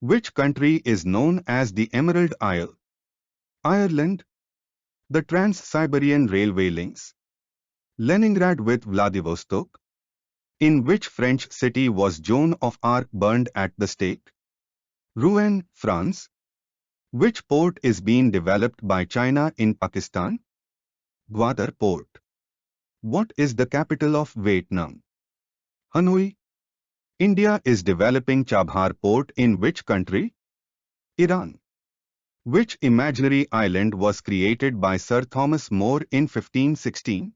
Which country is known as the Emerald Isle? Ireland. The Trans-Siberian Railway links Leningrad with Vladivostok. In which French city was Joan of Arc burned at the stake? Rouen, France. Which port is being developed by China in Pakistan? Gwadar Port. What is the capital of Vietnam? Hanoi. India is developing Chabhar port in which country? Iran. Which imaginary island was created by Sir Thomas More in 1516?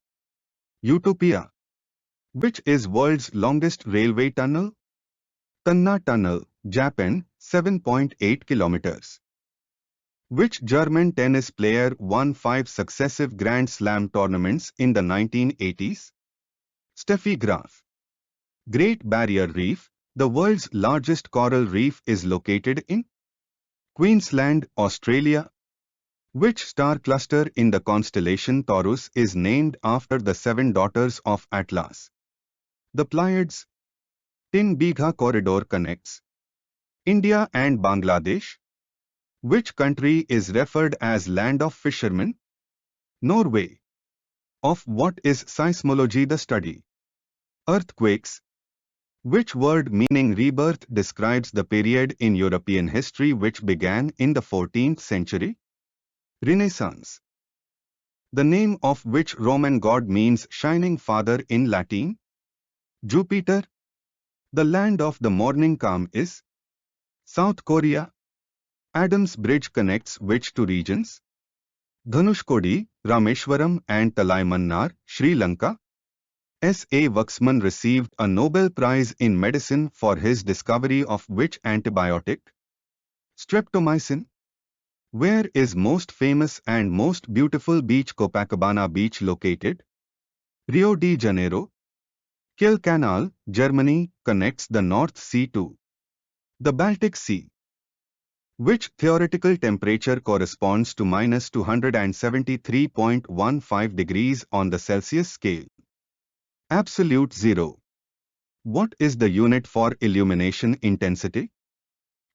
Utopia. Which is world's longest railway tunnel? Tanna Tunnel, Japan, 7.8 kilometers. Which German tennis player won 5 successive Grand Slam tournaments in the 1980s? Steffi Graf. Great Barrier Reef, the world's largest coral reef, is located in Queensland, Australia. Which star cluster in the constellation Taurus is named after the 7 daughters of Atlas? The Pleiades. Tin Bigha corridor connects India and Bangladesh. Which country is referred as land of fishermen? Norway. Of what is seismology the study? Earthquakes. Which word meaning rebirth describes the period in European history which began in the 14th century? Renaissance. The name of which Roman god means shining father in Latin? Jupiter. The land of the morning calm is South Korea. Adams Bridge connects which two regions? Dhanushkodi, Rameshwaram and Talaimannar, Sri Lanka. S. A. Waxman received a Nobel Prize in Medicine for his discovery of which antibiotic? Streptomycin. Where is most famous and most beautiful beach Copacabana Beach located? Rio de Janeiro. Kiel Canal, Germany, connects the North Sea to the Baltic Sea. Which theoretical temperature corresponds to minus 273.15 degrees on the Celsius scale? Absolute zero. What is the unit for illumination intensity?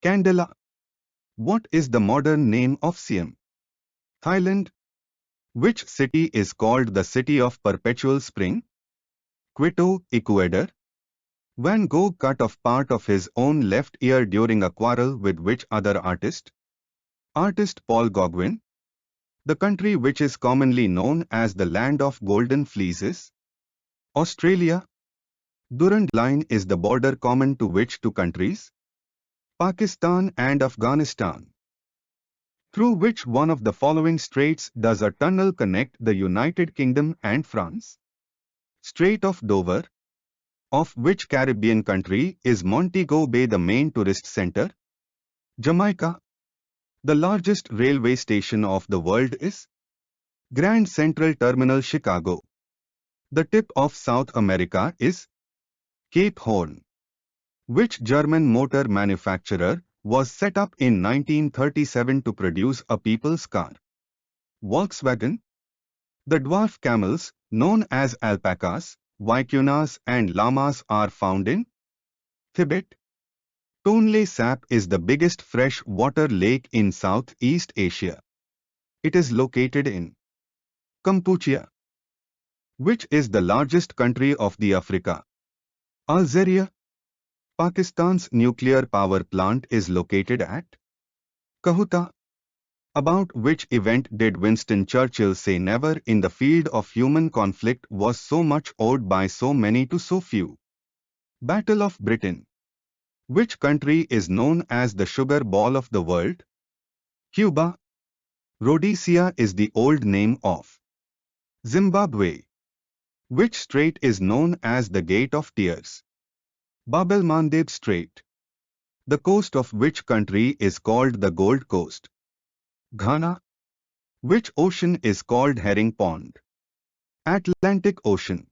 Candela. What is the modern name of Siam? Thailand. Which city is called the City of Perpetual Spring? Quito, Ecuador. Van Gogh cut off part of his own left ear during a quarrel with which other artist? Artist Paul Gauguin. The country which is commonly known as the land of golden fleeces? Australia. Durand Line is the border common to which two countries? Pakistan and Afghanistan. Through which one of the following straits does a tunnel connect the United Kingdom and France? Strait of Dover. Of which Caribbean country is Montego Bay the main tourist center? Jamaica. The largest railway station of the world is Grand Central Terminal, Chicago. The tip of South America is Cape Horn. Which German motor manufacturer was set up in 1937 to produce a people's car? Volkswagen. The dwarf camels, known as alpacas, vicuñas and llamas, are found in Tibet. Tonle Sap is the biggest freshwater lake in Southeast Asia. It is located in Kampuchea. Which is the largest country of the Africa? Algeria. Pakistan's nuclear power plant is located at Kahuta. About which event did Winston Churchill say never in the field of human conflict was so much owed by so many to so few? Battle of Britain. Which country is known as the sugar ball of the world? Cuba. Rhodesia is the old name of Zimbabwe. Which strait is known as the Gate of Tears? Bab el Mandeb Strait. The coast of which country is called the Gold Coast? Ghana. Which ocean is called Herring Pond? Atlantic Ocean.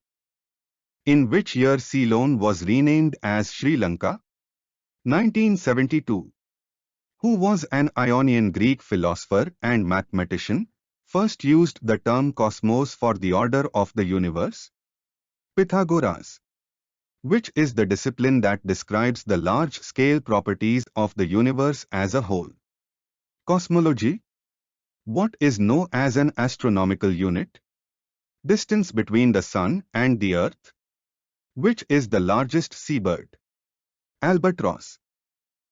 In which year Ceylon was renamed as Sri Lanka? 1972. Who was an Ionian Greek philosopher and mathematician, first used the term cosmos for the order of the universe? Pythagoras. Which is the discipline that describes the large-scale properties of the universe as a whole? Cosmology. What is known as an astronomical unit? Distance between the Sun and the Earth. Which is the largest seabird? Albatross.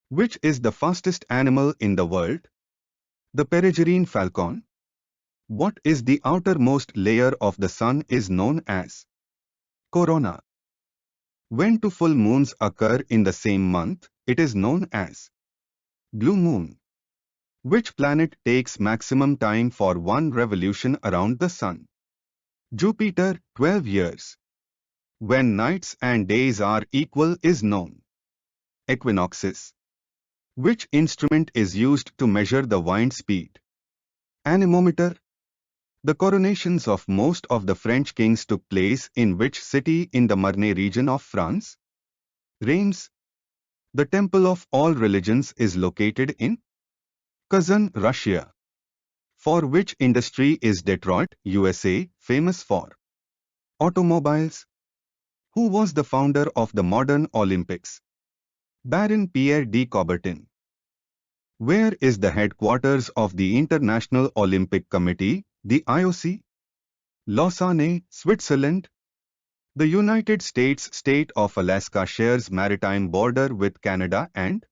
Which is the fastest animal in the world? The peregrine falcon. What is the outermost layer of the Sun is known as? Corona. When two full moons occur in the same month, it is known as blue moon. Which planet takes maximum time for one revolution around the Sun? Jupiter, 12 years. When nights and days are equal is known. Equinoxes. Which instrument is used to measure the wind speed? Anemometer. The coronations of most of the French kings took place in which city in the Marne region of France? Reims. The temple of all religions is located in Kazan, Russia. For which industry is Detroit, USA, famous for? Automobiles. Who was the founder of the modern Olympics? Baron Pierre de Coubertin. Where is the headquarters of the International Olympic Committee, the IOC? Lausanne, Switzerland. The United States state of Alaska shares maritime border with Canada and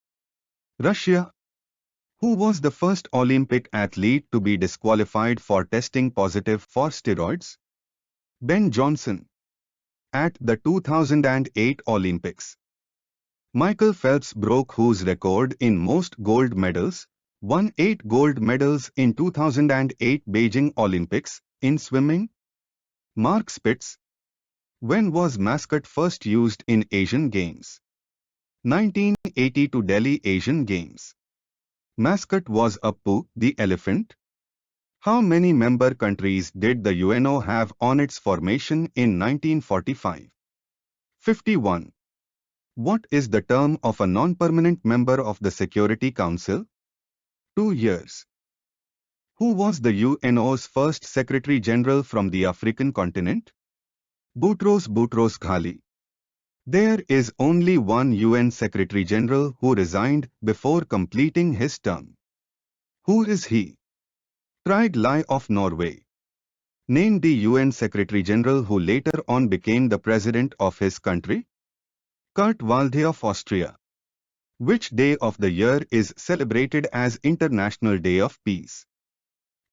Russia. Who was the first Olympic athlete to be disqualified for testing positive for steroids? Ben Johnson. At the 2008 Olympics, Michael Phelps broke whose record in most gold medals, won 8 gold medals in 2008 Beijing Olympics, in swimming? Mark Spitz. When was mascot first used in Asian Games? 1982 Delhi Asian Games. Mascot was Appu, the elephant. How many member countries did the UNO have on its formation in 1945? 51. What is the term of a non-permanent member of the Security Council? 2 years. Who was the UNO's first Secretary General from the African continent? Boutros Ghali. There is only one UN Secretary General who resigned before completing his term. Who is he? Trygve Lie of Norway. Name the UN Secretary General who later on became the President of his country. Kurt Waldheim of Austria. Which day of the year is celebrated as International Day of Peace?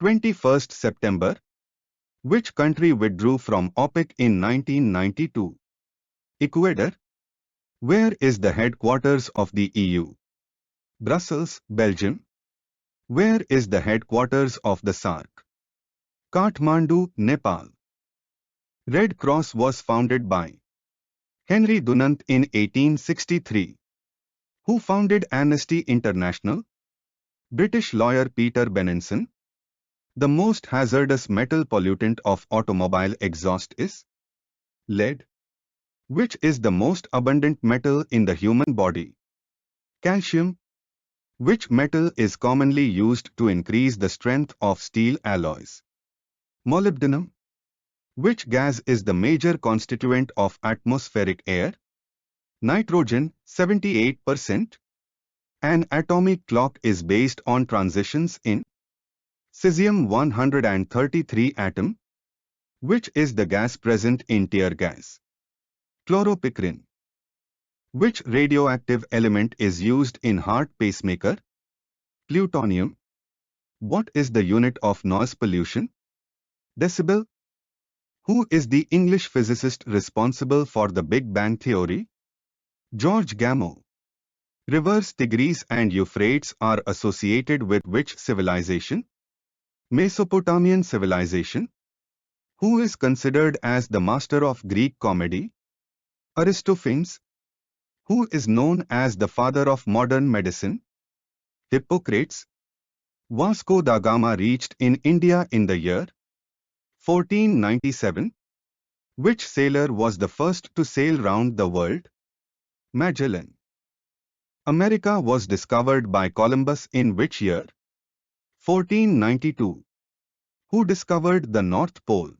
21st September. Which country withdrew from OPEC in 1992? Ecuador. Where is the headquarters of the EU? Brussels, Belgium. Where is the headquarters of the SAARC? Kathmandu, Nepal. Red Cross was founded by Henry Dunant in 1863. Who founded Amnesty International? British lawyer Peter Benenson. The most hazardous metal pollutant of automobile exhaust is lead. Which is the most abundant metal in the human body? Calcium. Which metal is commonly used to increase the strength of steel alloys? Molybdenum. Which gas is the major constituent of atmospheric air? Nitrogen, 78%. An atomic clock is based on transitions in cesium-133 atom. Which is the gas present in tear gas? Chloropicrin. Which radioactive element is used in heart pacemaker? Plutonium. What is the unit of noise pollution? Decibel. Who is the English physicist responsible for the Big Bang Theory? George Gamow. Rivers Tigris and Euphrates are associated with which civilization? Mesopotamian civilization. Who is considered as the master of Greek comedy? Aristophanes. Who is known as the father of modern medicine? Hippocrates. Vasco da Gama reached in India in the year 1497. Which sailor was the first to sail round the world? Magellan. America was discovered by Columbus in which year? 1492. Who discovered the North Pole?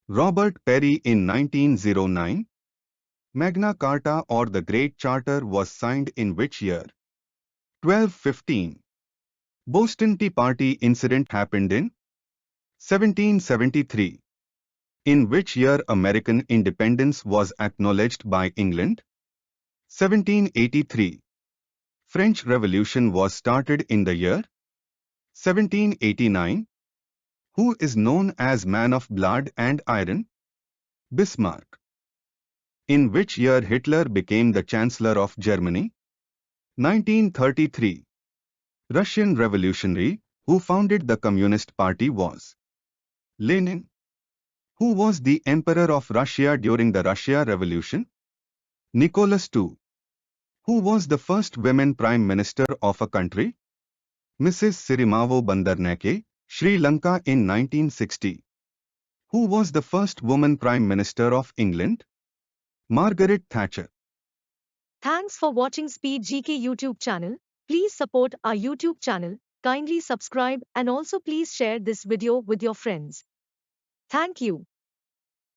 Robert Peary in 1909. Magna Carta or the Great Charter was signed in which year? 1215. Boston Tea Party incident happened in 1773. In which year American independence was acknowledged by England? 1783. French Revolution was started in the year 1789. Who is known as man of blood and iron? Bismarck. In which year Hitler became the Chancellor of Germany? 1933. Russian revolutionary who founded the Communist Party was Lenin. Who was the Emperor of Russia during the Russia Revolution? Nicholas II. Who was the first women Prime Minister of a country? Mrs. Sirimavo Bandaranaike, Sri Lanka in 1960. Who was the first woman Prime Minister of England? Margaret Thatcher. Thanks for watching Speed GK YouTube channel. Please support our YouTube channel, kindly subscribe and also please share this video with your friends. Thank you.